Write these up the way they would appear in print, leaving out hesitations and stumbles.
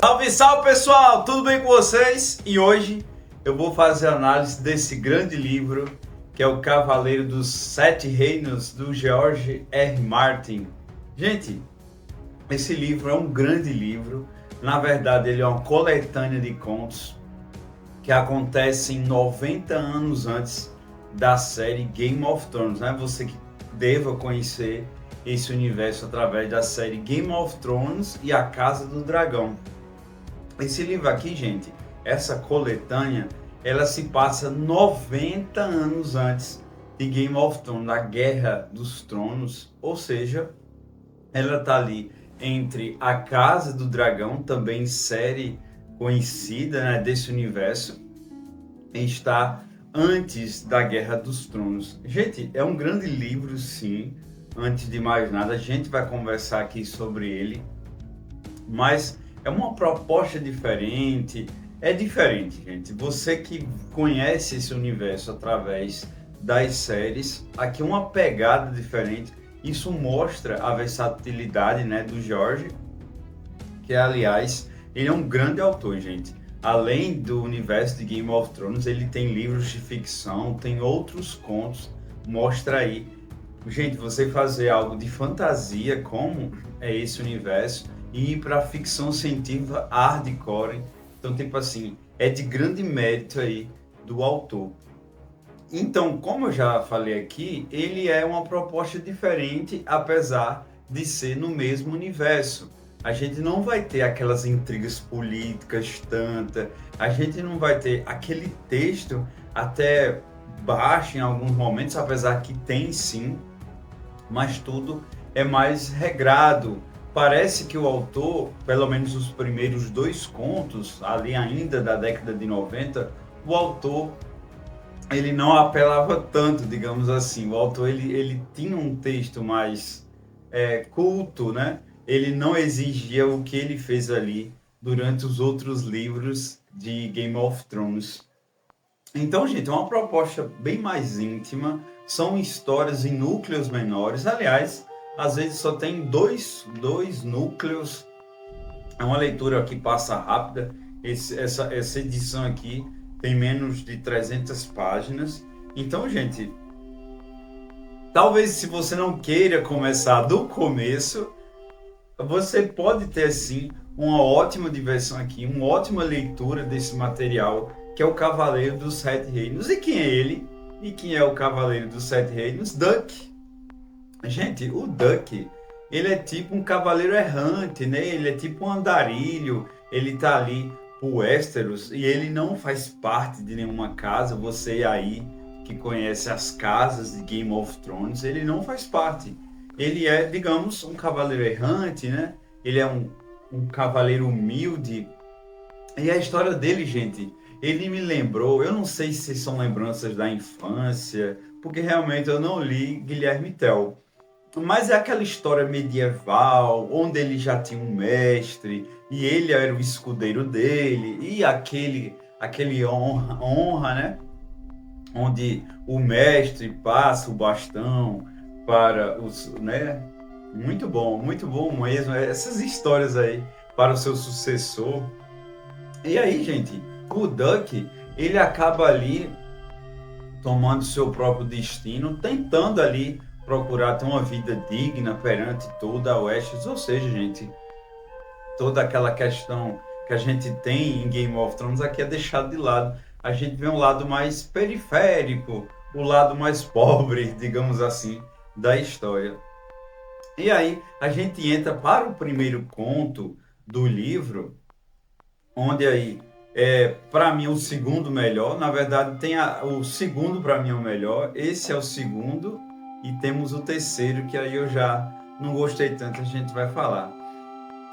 Salve, salve pessoal, tudo bem com vocês? E hoje eu vou fazer análise desse grande livro que é o Cavaleiro dos Sete Reinos, do George R. Martin. Gente, esse livro é um grande livro, na verdade ele é uma coletânea de contos que acontecem 90 anos antes da série Game of Thrones, né? Você que deva conhecer esse universo através da série Game of Thrones e A Casa do Dragão. Esse livro aqui, gente, essa coletânea, ela se passa 90 anos antes de Game of Thrones, da Guerra dos Tronos, ou seja, ela tá ali entre A Casa do Dragão, também série conhecida, né, desse universo, e está antes da Guerra dos Tronos. Gente, é um grande livro, sim. Antes de mais nada, a gente vai conversar aqui sobre ele, mas é uma proposta diferente, é diferente, gente. Você que conhece esse universo através das séries, aqui é uma pegada diferente. Isso mostra a versatilidade, né, do George, que aliás, ele é um grande autor, gente. Além do universo de Game of Thrones, ele tem livros de ficção, tem outros contos, mostra aí. Gente, você fazer algo de fantasia, como é esse universo, e ir para ficção científica hardcore. Então, tipo assim, é de grande mérito aí do autor. Então, como eu já falei aqui, ele é uma proposta diferente, apesar de ser no mesmo universo. A gente não vai ter aquelas intrigas políticas tanta, a gente não vai ter aquele texto até baixo em alguns momentos, apesar que tem sim, mas tudo é mais regrado. Parece que o autor, pelo menos os primeiros dois contos, ali ainda da década de 90, o autor ele não apelava tanto, digamos assim. O autor ele tinha um texto mais culto, né? Ele não exigia o que ele fez ali durante os outros livros de Game of Thrones. Então, gente, é uma proposta bem mais íntima, são histórias em núcleos menores. Aliás, às vezes só tem dois núcleos. É uma leitura que passa rápida. Essa edição aqui tem menos de 300 páginas. Então, gente, talvez se você não queira começar do começo, você pode ter sim uma ótima diversão aqui, uma ótima leitura desse material, que é o Cavaleiro dos Sete Reinos. E quem é ele? E quem é o Cavaleiro dos Sete Reinos? Duck. Gente, o Duck, ele é tipo um cavaleiro errante, né? Ele é tipo um andarilho, ele tá ali por Westeros e ele não faz parte de nenhuma casa. Você aí que conhece as casas de Game of Thrones, ele não faz parte. Ele é, digamos, um cavaleiro errante, né? Ele é um cavaleiro humilde. E a história dele, gente, ele me lembrou, eu não sei se são lembranças da infância, porque realmente eu não li Guilherme Tell. Mas é aquela história medieval, onde ele já tinha um mestre, e ele era o escudeiro dele, e aquele honra, né? Onde o mestre passa o bastão para os, né? Muito bom mesmo, essas histórias aí para o seu sucessor. E aí, gente, o Duck, ele acaba ali tomando seu próprio destino, tentando ali procurar ter uma vida digna perante toda a Westeros, ou seja, gente, toda aquela questão que a gente tem em Game of Thrones aqui é deixado de lado. A gente vê um lado mais periférico, o lado mais pobre, digamos assim, da história. E aí a gente entra para o primeiro conto do livro, onde aí para mim o segundo melhor. Na verdade tem o segundo para mim é o melhor, esse é o segundo e temos o terceiro que aí eu já não gostei tanto, a gente vai falar.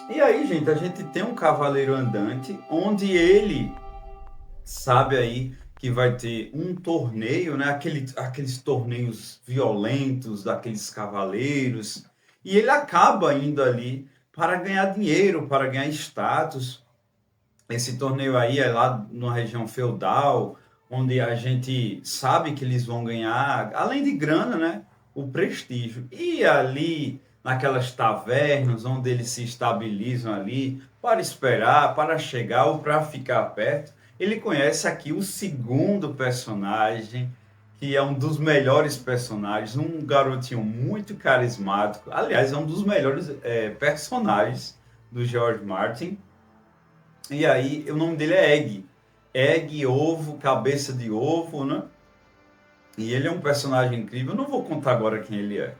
E aí, gente, a gente tem um cavaleiro andante onde ele sabe aí que vai ter um torneio, né? Aqueles torneios violentos daqueles cavaleiros, e ele acaba indo ali para ganhar dinheiro, para ganhar status. Esse torneio aí é lá numa região feudal, onde a gente sabe que eles vão ganhar, além de grana, né, o prestígio. E ali, naquelas tavernas onde eles se estabilizam ali, para esperar, para chegar ou para ficar perto. Ele conhece aqui o segundo personagem, que é um dos melhores personagens, um garotinho muito carismático. Aliás, é um dos melhores personagens do George Martin. E aí, o nome dele é Egg. Egg, ovo, cabeça de ovo, né? E ele é um personagem incrível. Eu não vou contar agora quem ele é.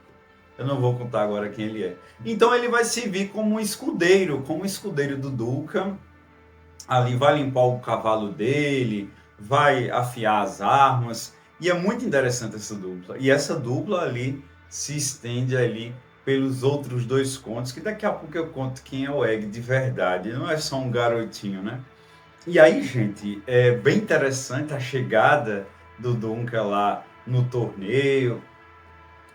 Eu não vou contar agora quem ele é. Então ele vai servir como um escudeiro do Duncan. Ali vai limpar o cavalo dele, vai afiar as armas. E é muito interessante essa dupla. E essa dupla ali se estende ali pelos outros dois contos, que daqui a pouco eu conto quem é o Egg de verdade. Não é só um garotinho, né? E aí, gente, é bem interessante a chegada do Duncan lá no torneio,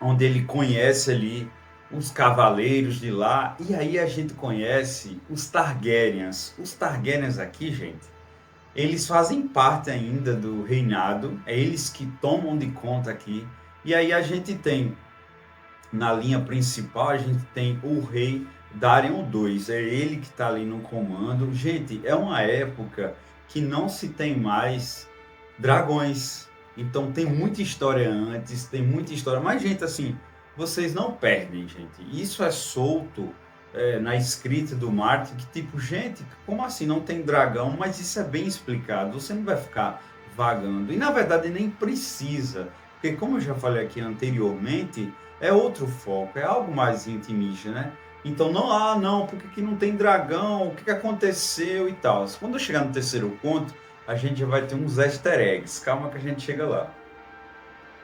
onde ele conhece ali os cavaleiros de lá, e aí a gente conhece os Targaryens. Os Targaryens aqui, gente, eles fazem parte ainda do reinado, é eles que tomam de conta aqui, e aí a gente tem, na linha principal, a gente tem o rei Darion II, é ele que está ali no comando. Gente, é uma época que não se tem mais dragões, então tem muita história antes, tem muita história, mas gente, assim, vocês não perdem, gente, isso é solto na escrita do Martin, que tipo, gente, como assim não tem dragão? Mas isso é bem explicado, você não vai ficar vagando, e na verdade nem precisa, porque como eu já falei aqui anteriormente, é outro foco, é algo mais intimista, né? Então não, porque que não tem dragão, o que aconteceu e tal. Quando eu chegar no terceiro conto, a gente já vai ter uns easter eggs, calma que a gente chega lá.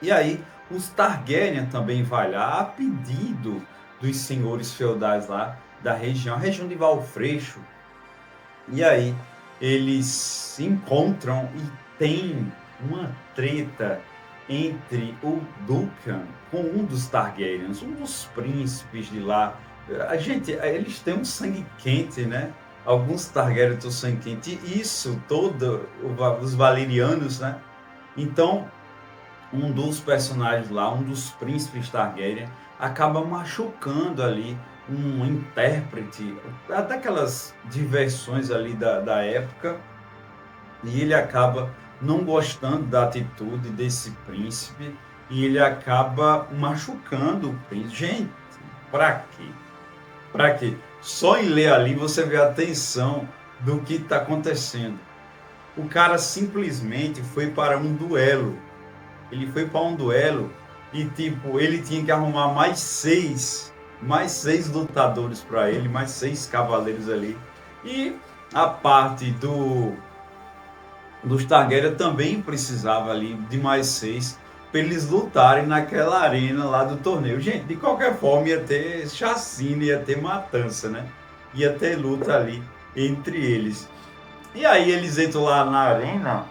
E aí, os Targaryen também vai lá, a pedido dos senhores feudais lá da região, a região de Valfreixo. E aí, eles se encontram e tem uma treta entre o Duncan com um dos Targaryens, um dos príncipes de lá. A gente, eles têm um sangue quente, né? Alguns Targaryen têm sangue quente. E isso, os Valerianos, né? Então, um dos personagens lá, um dos príncipes Targaryen, acaba machucando ali um intérprete, daquelas diversões ali da época, e ele acaba não gostando da atitude desse príncipe, e ele acaba machucando o príncipe. Gente, pra quê? Pra quê? Só em ler ali você vê a tensão do que está acontecendo. O cara simplesmente foi para um duelo. Ele foi para um duelo e tipo, ele tinha que arrumar mais seis lutadores para ele, mais 6 cavaleiros ali. E a parte dos Targaryen também precisava ali de mais 6 para eles lutarem naquela arena lá do torneio. Gente, de qualquer forma ia ter chacina, ia ter matança, né? Ia ter luta ali entre eles. E aí eles entram lá na arena.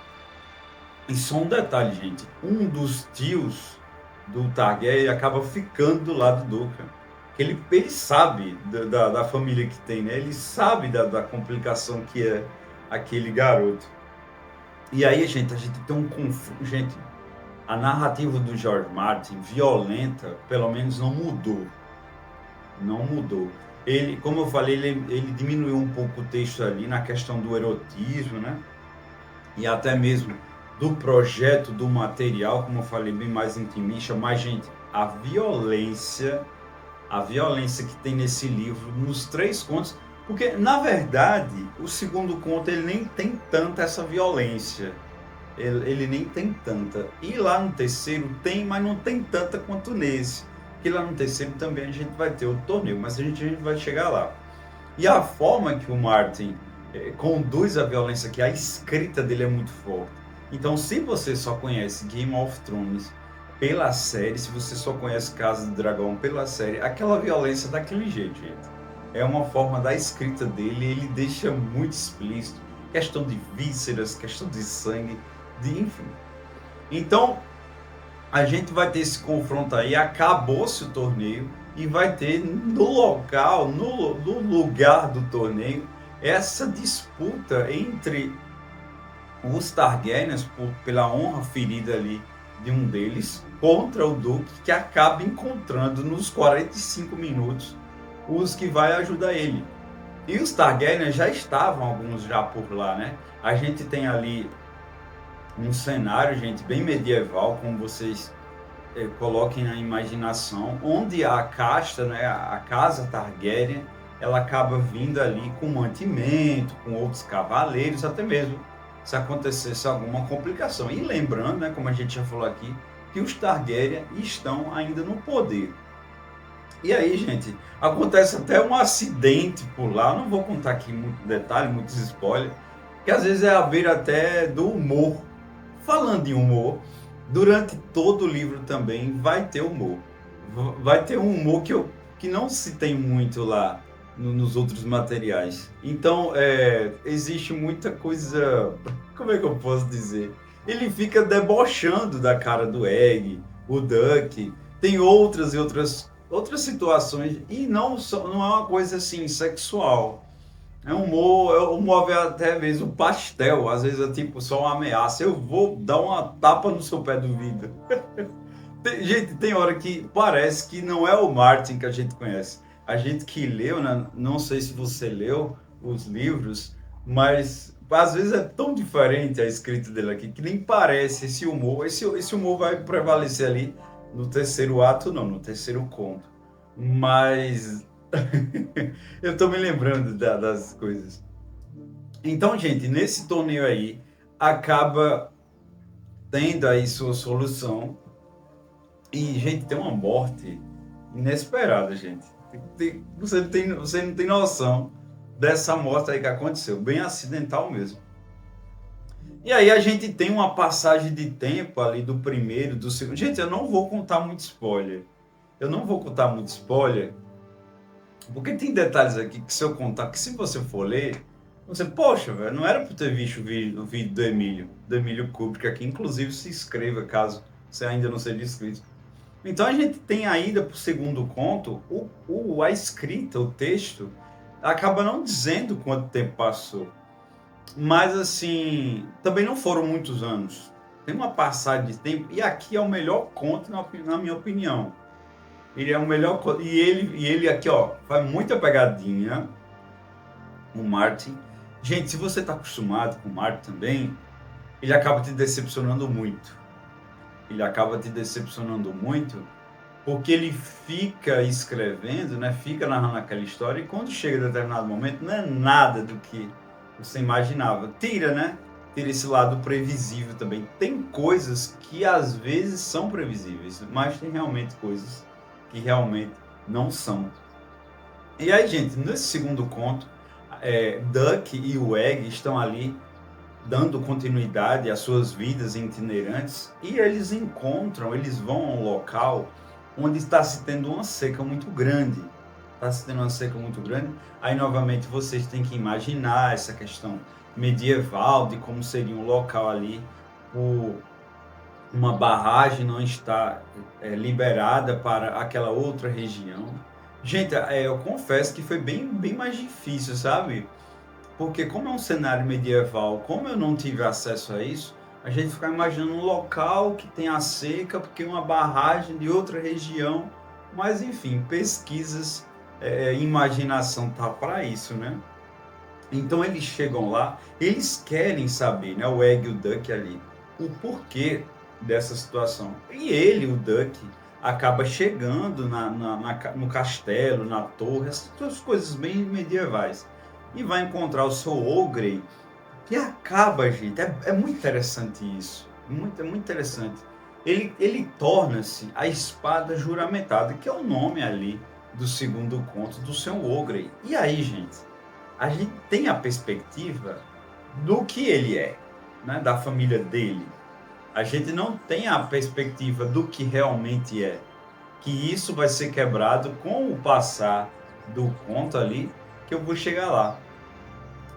E só um detalhe, gente. Um dos tios do Targaryen acaba ficando do lado do Duncan. Ele sabe da família que tem, né? Ele sabe da complicação que é aquele garoto. E aí, gente, a gente tem um conflito. Gente, a narrativa do George Martin, violenta, pelo menos não mudou. Não mudou. Ele, como eu falei, ele diminuiu um pouco o texto ali na questão do erotismo, né? E até mesmo do projeto, do material, como eu falei, bem mais intimista. Mas, gente, a violência que tem nesse livro, nos 3 contos, porque, na verdade, o segundo conto, ele nem tem tanta essa violência. Ele nem tem tanta. E lá no terceiro tem, mas não tem tanta quanto nesse. Porque lá no terceiro também a gente vai ter o torneio, mas a gente vai chegar lá. E a forma que o Martin conduz a violência, que a escrita dele é muito forte. Então, se você só conhece Game of Thrones pela série, se você só conhece Casa do Dragão pela série, aquela violência daquele jeito, gente. É uma forma da escrita dele, ele deixa muito explícito. Questão de vísceras, questão de sangue, enfim. Então, a gente vai ter esse confronto aí, acabou-se o torneio, e vai ter no local, no lugar do torneio, essa disputa entre os Targaryens, pela honra ferida ali de um deles, contra o Duque, que acaba encontrando nos 45 minutos os que vai ajudar ele. E os Targaryen já estavam, alguns já por lá, né? A gente tem ali um cenário, gente, bem medieval, como vocês coloquem na imaginação, onde a casta, né, a casa Targaryen, ela acaba vindo ali com mantimento, com outros cavaleiros, até mesmo se acontecesse alguma complicação. E lembrando, né, como a gente já falou aqui, que os Targaryen estão ainda no poder. E aí, gente, acontece até um acidente por lá, eu não vou contar aqui muito detalhe, muitos spoilers, que às vezes é a beira até do humor. Falando em humor, durante todo o livro também vai ter humor. Vai ter um humor que não se tem muito lá nos outros materiais. Então, existe muita coisa. Como é que eu posso dizer? Ele fica debochando da cara do Egg, o Duck. Tem outras e outras situações. E não é uma coisa assim sexual. É um humor até mesmo pastel, às vezes é tipo só uma ameaça. Eu vou dar uma tapa no seu pé do vidro. Gente, tem hora que parece que não é o Martin que a gente conhece. A gente que leu, né? Não sei se você leu os livros, mas às vezes é tão diferente a escrita dele aqui que nem parece esse humor. Esse humor vai prevalecer ali no terceiro ato, não, no terceiro conto. Mas eu tô me lembrando das coisas. Então, gente, nesse torneio aí, acaba tendo aí sua solução. E, gente, tem uma morte inesperada, gente. Você não tem noção dessa morte aí que aconteceu. Bem acidental mesmo. E aí a gente tem uma passagem de tempo ali do primeiro, do segundo. Gente, eu não vou contar muito spoiler. Eu não vou contar muito spoiler, porque tem detalhes aqui que se eu contar, que se você for ler, você, poxa, velho, não era para ter visto o vídeo do Emílio Kubrick aqui, inclusive se inscreva caso você ainda não seja inscrito. Então a gente tem a ida para o segundo conto, a escrita, o texto, acaba não dizendo quanto tempo passou. Mas assim, também não foram muitos anos. Tem uma passagem de tempo, e aqui é o melhor conto, na minha opinião. Ele é o melhor. E ele aqui, ó, faz muita pegadinha. O Martin. Gente, se você está acostumado com o Martin também, ele acaba te decepcionando muito. Ele acaba te decepcionando muito, porque ele fica escrevendo, né? Fica narrando aquela história, e quando chega a determinado momento, não é nada do que você imaginava. Tira, né? Tira esse lado previsível também. Tem coisas que às vezes são previsíveis, mas tem realmente coisas que realmente não são. E aí, gente, nesse segundo conto, Duck e o Egg estão ali dando continuidade às suas vidas itinerantes e eles vão a um local onde está se tendo uma seca muito grande. Está se tendo uma seca muito grande. Aí, novamente, vocês têm que imaginar essa questão medieval de como seria um local ali, uma barragem não está liberada para aquela outra região. Gente, eu confesso que foi bem mais difícil, sabe? Porque como é um cenário medieval, como eu não tive acesso a isso, a gente fica imaginando um local que tem a seca, porque uma barragem de outra região. Mas enfim, pesquisas, imaginação tá para isso, né? Então eles chegam lá, eles querem saber, né? O Egg e o Duck ali, o porquê dessa situação. E ele, o Duck, acaba chegando no castelo, na torre, essas coisas bem medievais. E vai encontrar o seu Ogre, que acaba, gente, é muito interessante isso. É muito interessante. Ele torna-se a espada juramentada, que é o nome ali do segundo conto do seu Ogre. E aí, gente, a gente tem a perspectiva do que ele é, né, da família dele. A gente não tem a perspectiva do que realmente é. Que isso vai ser quebrado com o passar do conto ali, que eu vou chegar lá.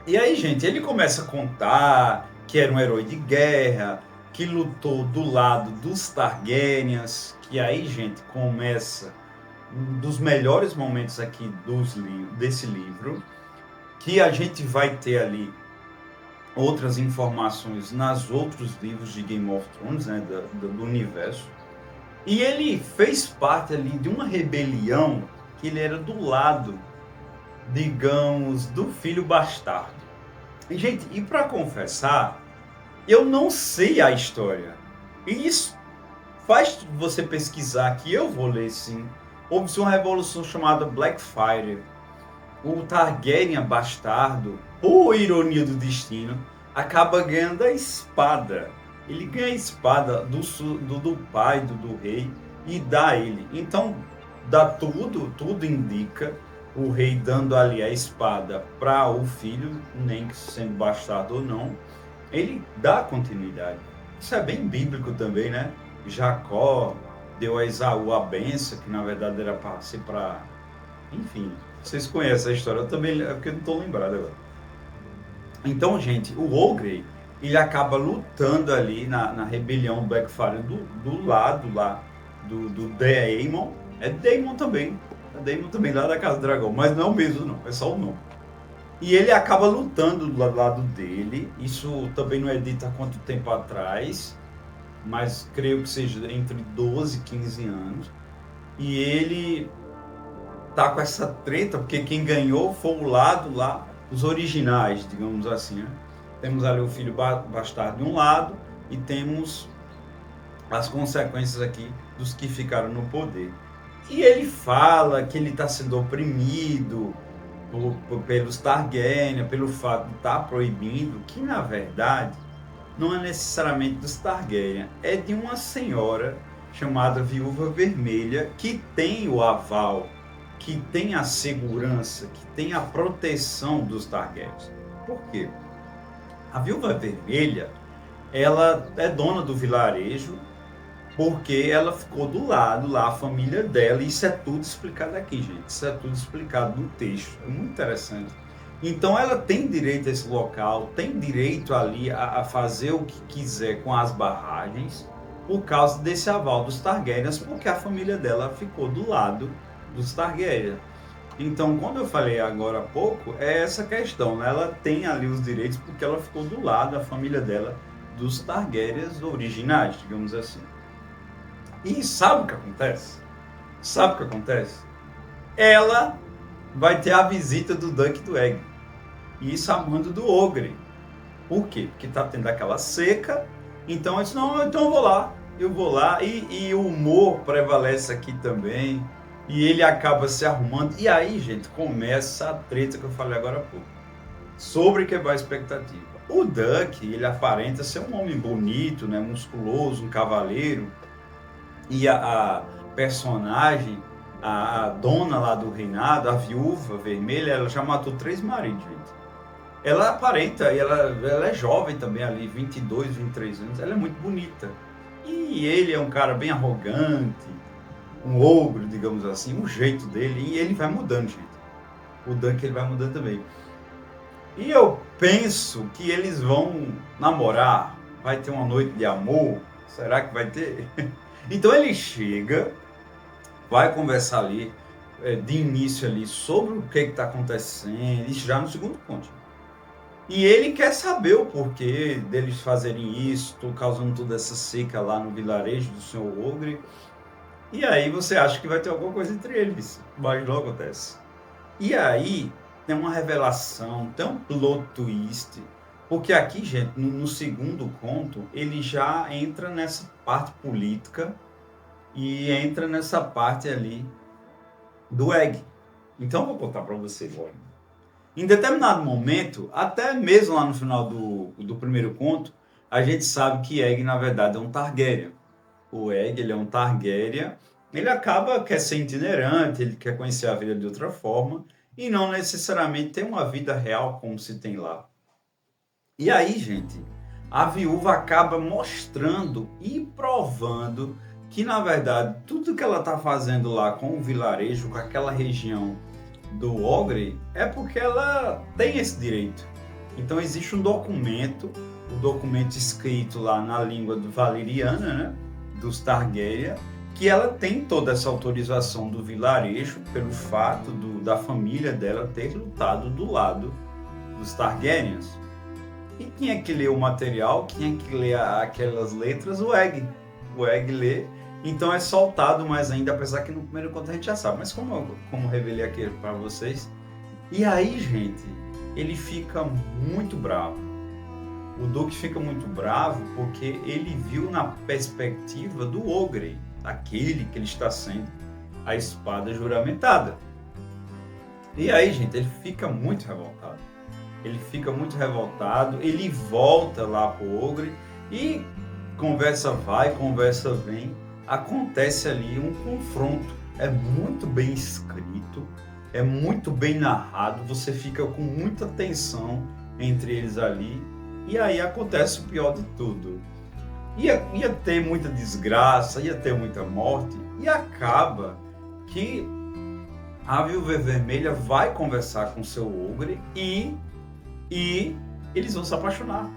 E aí, gente, ele começa a contar que era um herói de guerra, que lutou do lado dos Targaryens, que aí, gente, começa um dos melhores momentos aqui desse livro, que a gente vai ter ali outras informações nos outros livros de Game of Thrones, né, do universo. E ele fez parte ali de uma rebelião que ele era do lado digamos, do filho bastardo. E, gente, e para confessar, eu não sei a história. E isso faz você pesquisar, que eu vou ler sim. Houve uma revolução chamada Blackfire. O Targaryen bastardo, por ironia do destino, acaba ganhando a espada. Ele ganha a espada do pai, do rei, e dá a ele. Então, dá tudo indica o rei dando ali a espada para o filho, nem que sendo bastardo ou não, ele dá continuidade. Isso é bem bíblico também, né? Jacó deu a Esaú a benção, que na verdade era para ser para... Enfim, vocês conhecem a história, eu também, é porque eu não estou lembrado agora. Então, gente, o Ogre, ele acaba lutando ali na rebelião do Blackfire do lado lá do Daemon. É Daemon também. É Daemon também, lá da Casa do Dragão. Mas não é o mesmo, não. É só o nome. E ele acaba lutando do lado dele. Isso também não é dito há quanto tempo atrás. Mas creio que seja entre 12 e 15 anos. E ele tá com essa treta, porque quem ganhou foi o lado lá, os originais, digamos assim, né? Temos ali o filho bastardo de um lado e temos as consequências aqui dos que ficaram no poder. E ele fala que ele está sendo oprimido pelos Targaryen, pelo fato de estar proibindo, que na verdade não é necessariamente dos Targaryen, é de uma senhora chamada Viúva Vermelha que tem o aval, que tem a segurança, que tem a proteção dos Targaryens. Por quê? A Viúva Vermelha, ela é dona do vilarejo, porque ela ficou do lado lá, a família dela, e isso é tudo explicado aqui, gente. Isso é tudo explicado no texto. É muito interessante. Então ela tem direito a esse local, tem direito ali a fazer o que quiser com as barragens, por causa desse aval dos Targaryens, porque a família dela ficou do lado dos Targaryen. Então, quando eu falei agora há pouco, é essa questão, né? Ela tem ali os direitos porque ela ficou do lado da família dela, dos Targaryens originais, digamos assim. E sabe o que acontece? Sabe o que acontece? Ela vai ter a visita do Dunk e do Egg. E isso a mando do Ogre. Por quê? Porque tá tendo aquela seca. Então eu disse, não, então eu vou lá. Eu vou lá. E o humor prevalece aqui também. E ele acaba se arrumando. E aí, gente, começa a treta que eu falei agora há pouco. Sobre quebrar a expectativa. O Dunk, ele aparenta ser um homem bonito, né, musculoso, um cavaleiro. E a personagem, a dona lá do reinado, a Viúva Vermelha, ela já matou 3 maridos, gente. Ela aparenta, e ela é jovem também ali, 22, 23 anos. Ela é muito bonita. E ele é um cara bem arrogante, um ogro, digamos assim, o jeito dele, e ele vai mudando, gente. O Dunk ele vai mudando também. E eu penso que eles vão namorar, vai ter uma noite de amor, será que vai ter? Então ele chega, vai conversar ali, de início ali, sobre o que está acontecendo, isso já no segundo ponto. E ele quer saber o porquê deles fazerem isso, causando toda essa seca lá no vilarejo do Senhor Ogre. E aí você acha que vai ter alguma coisa entre eles, mas não acontece. E aí tem uma revelação, tem um plot twist, porque aqui, gente, no segundo conto, ele já entra nessa parte política e entra nessa parte ali do Egg. Então eu vou contar para você agora. Em determinado momento, até mesmo lá no final do primeiro conto, a gente sabe que Egg, na verdade, é um Targaryen. O Egg, ele é um Targaryen, ele quer ser itinerante, ele quer conhecer a vida de outra forma, e não necessariamente ter uma vida real como se tem lá. E aí, gente, a viúva acaba mostrando e provando que, na verdade, tudo que ela está fazendo lá com o vilarejo, com aquela região do Ogre, é porque ela tem esse direito. Então existe um documento, o documento escrito lá na língua valeriana, né, dos Targaryen, que ela tem toda essa autorização do vilarejo pelo fato da família dela ter lutado do lado dos Targaryens. E quem é que lê o material? Quem é que lê aquelas letras? O Egg. O Egg lê. Então é soltado mais ainda, apesar que no primeiro conto a gente já sabe. Mas como eu revelei aqui para vocês, E aí, gente, ele fica muito bravo. O Duque fica muito bravo porque ele viu na perspectiva do Ogre, aquele que ele está sendo a espada juramentada. E aí, gente, ele fica muito revoltado. Ele fica muito revoltado, ele volta lá pro Ogre e conversa vai, conversa vem. Acontece ali um confronto. É muito bem escrito, é muito bem narrado, você fica com muita tensão entre eles ali. E aí acontece o pior de tudo. Ia ter muita desgraça, ia ter muita morte, e acaba que a Viúva Vermelha vai conversar com seu Ogre e eles vão se apaixonar.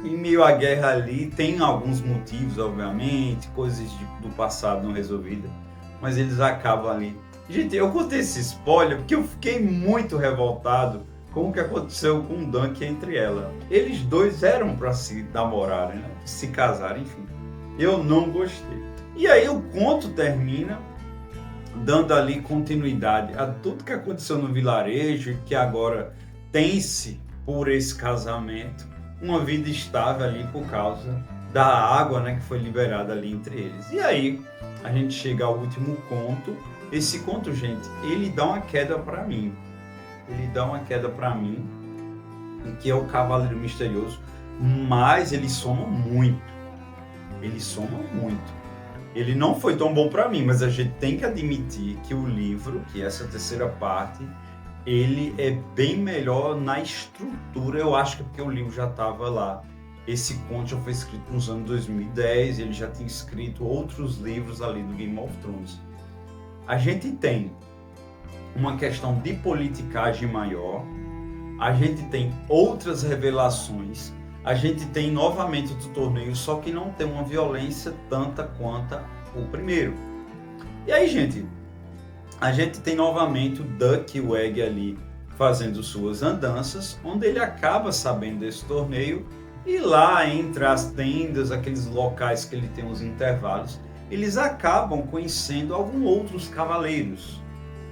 Em meio à guerra ali, tem alguns motivos, obviamente, coisas do passado não resolvidas, mas eles acabam ali. Gente, eu contei esse spoiler porque eu fiquei muito revoltado com o que aconteceu com o Dunk entre ela. Eles dois eram para se namorarem, né? Se casarem, enfim. Eu não gostei. E aí o conto termina dando ali continuidade a tudo que aconteceu no vilarejo, que agora tem-se por esse casamento uma vida estável ali por causa da água, né, que foi liberada ali entre eles. E aí a gente chega ao último conto. Esse conto, gente, ele dá uma queda para mim. Ele dá uma queda para mim, que é o Cavaleiro Misterioso, mas ele soma muito. Ele soma muito. Ele não foi tão bom para mim, mas a gente tem que admitir que o livro, que é essa terceira parte, ele é bem melhor na estrutura. Eu acho que é porque o livro já estava lá. Esse conto já foi escrito nos anos 2010, ele já tinha escrito outros livros ali do Game of Thrones. A gente tem uma questão de politicagem maior, a gente tem outras revelações, a gente tem novamente o torneio, só que não tem uma violência tanta quanto o primeiro. E aí, gente, a gente tem novamente o Duck e o Egg ali fazendo suas andanças, onde ele acaba sabendo desse torneio, e lá entre as tendas, aqueles locais que ele tem os intervalos, eles acabam conhecendo alguns outros cavaleiros.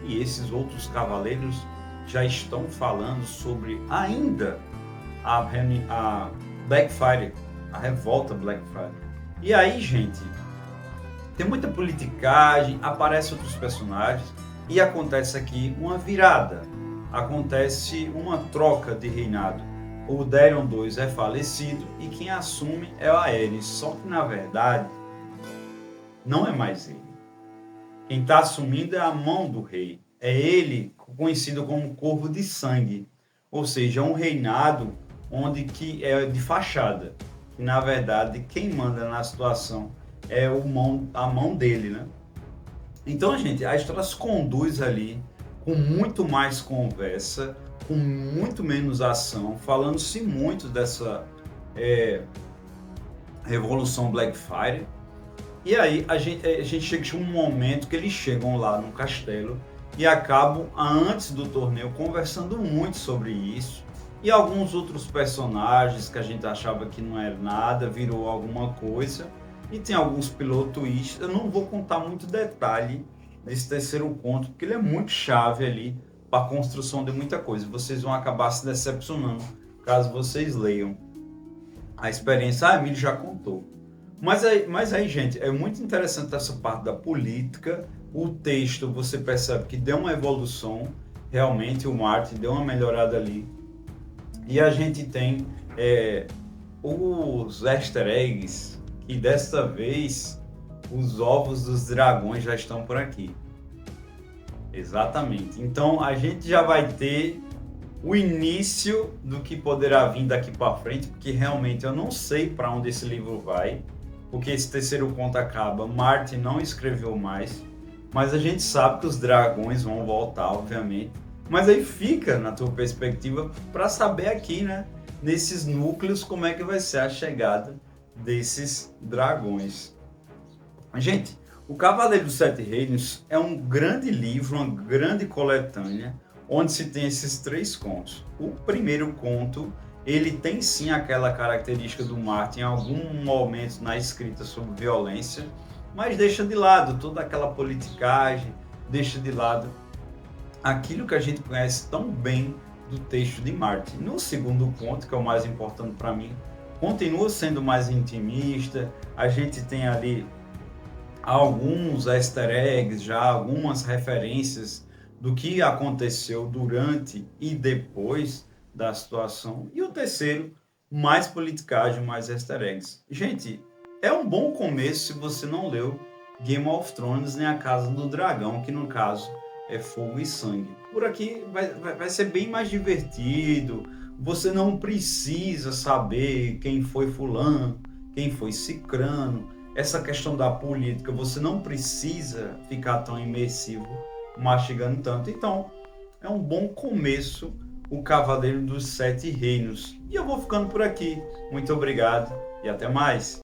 E esses outros cavaleiros já estão falando sobre ainda a Blackfyre, a revolta Blackfyre. E aí, gente, tem muita politicagem, aparecem outros personagens e acontece aqui uma virada. Acontece uma troca de reinado. O Daeron II é falecido e quem assume é o Aerys. Só que, na verdade, não é mais ele. Quem está assumindo é a mão do rei. É ele conhecido como Corvo de Sangue. Ou seja, é um reinado onde que é de fachada. E, na verdade, quem manda na situação é a mão dele, né? Então, gente, a história se conduz ali com muito mais conversa, com muito menos ação, falando-se muito dessa Revolução Blackfyre. E aí a gente chega um momento que eles chegam lá no castelo e acabam, antes do torneio, conversando muito sobre isso. E alguns outros personagens que a gente achava que não era nada, virou alguma coisa. E tem alguns plot twists. Eu não vou contar muito detalhe desse terceiro conto, porque ele é muito chave ali para a construção de muita coisa. Vocês vão acabar se decepcionando caso vocês leiam. A experiência, a Emílio já contou. Mas aí, gente, é muito interessante essa parte da política. O texto, você percebe que deu uma evolução. Realmente, o Martin deu uma melhorada ali. E a gente tem os easter eggs, que dessa vez os ovos dos dragões já estão por aqui. Exatamente. Então, a gente já vai ter o início do que poderá vir daqui para frente, porque realmente eu não sei para onde esse livro vai, porque esse terceiro conto acaba, Martin não escreveu mais, mas a gente sabe que os dragões vão voltar, obviamente. Mas aí fica na tua perspectiva para saber aqui, né, nesses núcleos, como é que vai ser a chegada desses dragões. Gente, o Cavaleiro dos Sete Reinos é um grande livro, uma grande coletânea, onde se tem esses três contos. O primeiro conto, ele tem sim aquela característica do Martin em algum momento na escrita sobre violência, mas deixa de lado toda aquela politicagem, deixa de lado aquilo que a gente conhece tão bem do texto de Martin. No segundo conto, que é o mais importante para mim, continua sendo mais intimista, a gente tem ali alguns easter eggs, já algumas referências do que aconteceu durante e depois da situação. E o terceiro, mais politicagem, mais easter eggs. Gente, é um bom começo se você não leu Game of Thrones nem A Casa do Dragão, que no caso é Fogo e Sangue. Por aqui vai ser bem mais divertido, você não precisa saber quem foi fulano, quem foi cicrano, essa questão da política, você não precisa ficar tão imersivo, mastigando tanto. Então, é um bom começo o Cavaleiro dos Sete Reinos. E eu vou ficando por aqui. Muito obrigado e até mais.